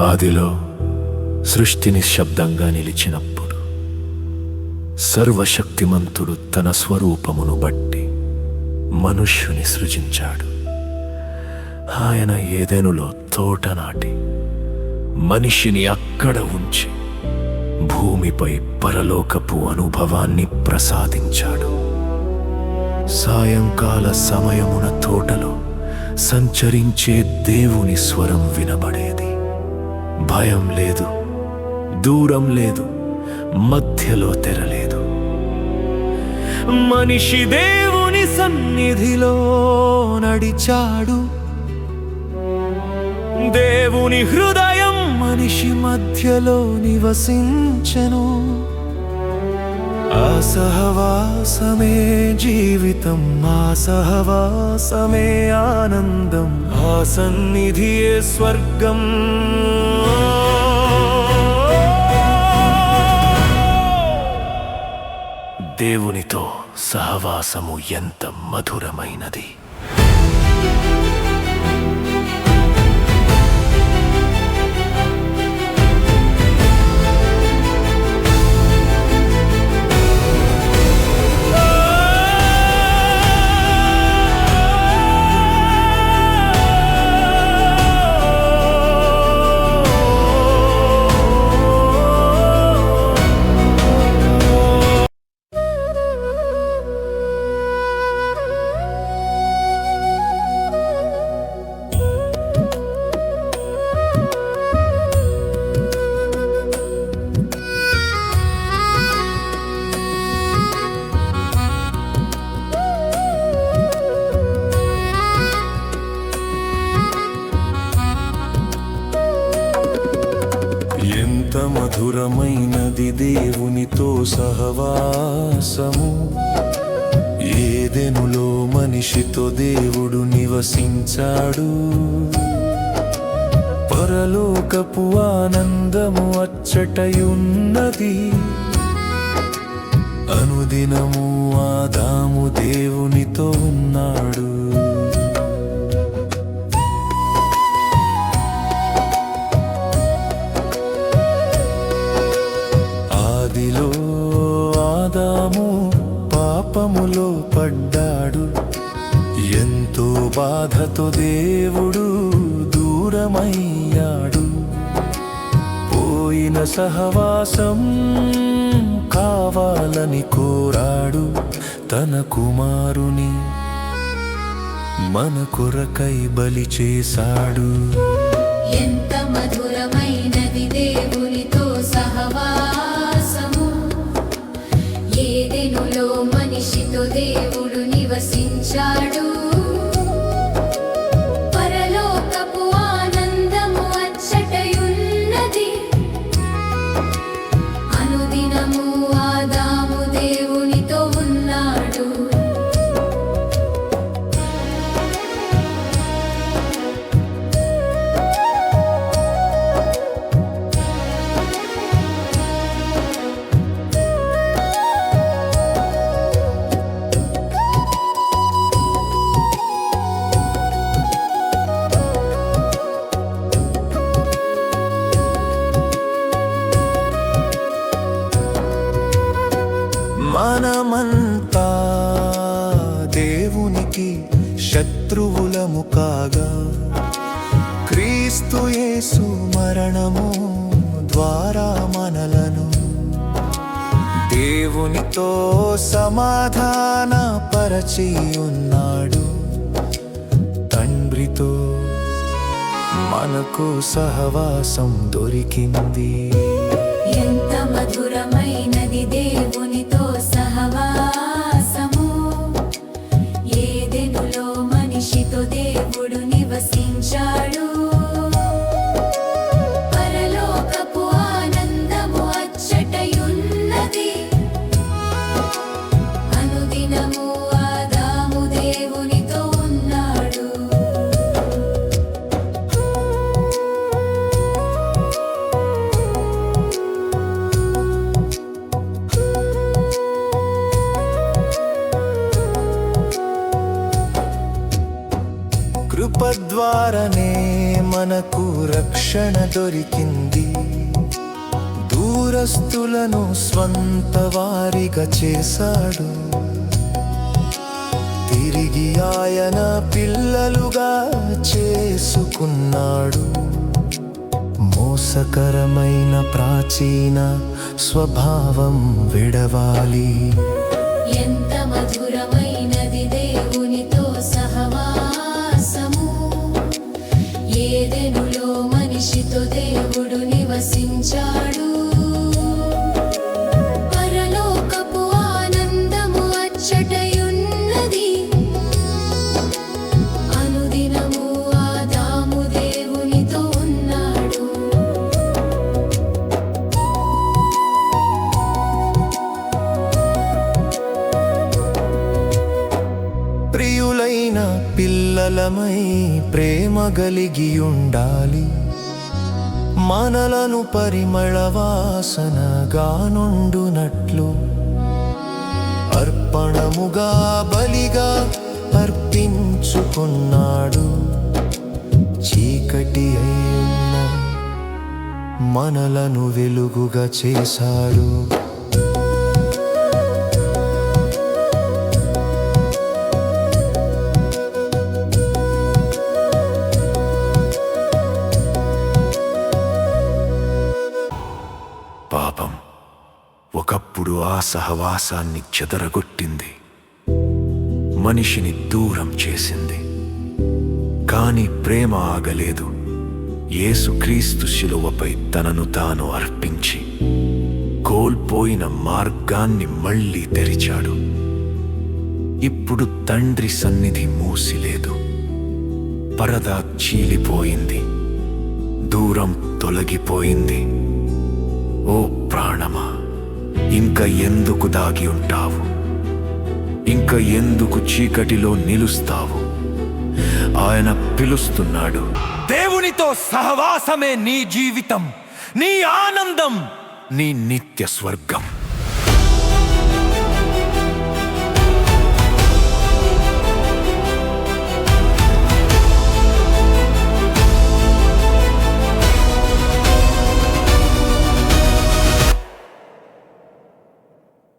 ఆదిలో సృష్టి నిశ్శబ్దంగా నిలిచినప్పుడు సర్వశక్తిమంతుడు తన స్వరూపమును బట్టి మనుష్యుని సృజించాడు. ఆయన ఏదెనులో తోట నాటి మనిషిని అక్కడ ఉంచి భూమిపై పరలోకపు అనుభవాన్ని ప్రసాదించాడు. సాయంకాల సమయమున తోటలో సంచరించే దేవుని స్వరం వినబడేది. భయం లేదు, దూరం లేదు, మధ్యలో తెరలేదు. మనిషి దేవుని సన్నిధిలో నడిచాడు. దేవుని హృదయం మనిషి మధ్యలో నివసించెను. ఆ సహవాసమే జీవితం, ఆ సహవాసమే ఆనందం, ఆ సన్నిధియే స్వర్గం. దేవునితో సహవాసము ఎంత మధురమైనది. ఎంత మధురమైనది దేవునితో సహవాసము. ఏదెనులో మనిషితో దేవుడు నివసించాడు. పరలోకపు ఆనందము అచ్చటయున్నది. అనుదినము ఆదాము దేవునితో ఉన్నాడు. ఆదిలో ఆదాము పాపములో పడ్డాడు. ఎంతో బాధతో దేవుడు దూరమయ్యాడు. పోయిన సహవాసం కావాలని కోరాడు. తన కుమారుని మన కొరకై బలి చేశాడు. ఎంత మధురమైనది దేవునితో సహవాసము. ఏదెనులో మనిషితో దేవుడు నివసించాడు. పరలోకపు ఆనందము అచ్చటయున్నది. అనుదినము ఆదాము దేవునితో ఉన్నాడు. మనమంతా దేవునికి శత్రువులము కాగా క్రీస్తు యేసు మరణము ద్వారా మనలను దేవునితో సమాధాన పరచి ఉన్నాడు. తండ్రితో మనకు సహవాసం దొరికింది. ఎంత మధురమైనది దేవునితో సహవాసము. ఏదెనులో మనిషితో దేవుడు నివసించాడు. పరలోకపు ఆనందము అచ్చటయున్నది. అనుదినము ఆదాము దేవునితో ఉన్నాడు. కృప ద్వారానే మనకు రక్షణ దొరికింది. దూరస్తులను స్వంత వారిగా చేశాడు. తిరిగి ఆయన పిల్లలుగా చేసుకున్నాడు. మోసకరమైన ప్రాచీన స్వభావం విడవాలి. ఎంత మధురమైనది దేవునితో సహవాసము. ఏదెనులో మనిషితో దేవుడు నివసించాడు. పరలోకపు ఆనందము అచ్చటయున్నది. అనుదినము ఆదాము దేవునితో ఉన్నాడు. ప్రియులైన పిల్లలమై ప్రేమ కలిగి ఉండాలి. మనలను పరిమళ వాసనగా నుండునట్లు అర్పణముగా బలిగా అర్పించుకున్నాడు. చీకటి అయిన మనలను వెలుగుగా చేశాడు. పాపం ఒకప్పుడు ఆ సహవాసాన్ని చెదరగొట్టింది, మనిషిని దూరం చేసింది. కాని ప్రేమ ఆగలేదు. యేసుక్రీస్తు శిలువపై తనను తాను అర్పించి కోల్పోయిన మార్గాన్ని మళ్ళీ తెరిచాడు. ఇప్పుడు తండ్రి సన్నిధి మూసిలేదు. పరదా చీలిపోయింది. దూరం తొలగిపోయింది. ఓ ప్రాణమా, ఇంక ఎందుకు దాగి ఉంటావు? ఇంక ఎందుకు చీకటిలో నిలుస్తావు? ఆయన పిలుస్తున్నాడు. దేవునితో సహవాసమే నీ జీవితం, నీ ఆనందం, నీ నిత్య స్వర్గం.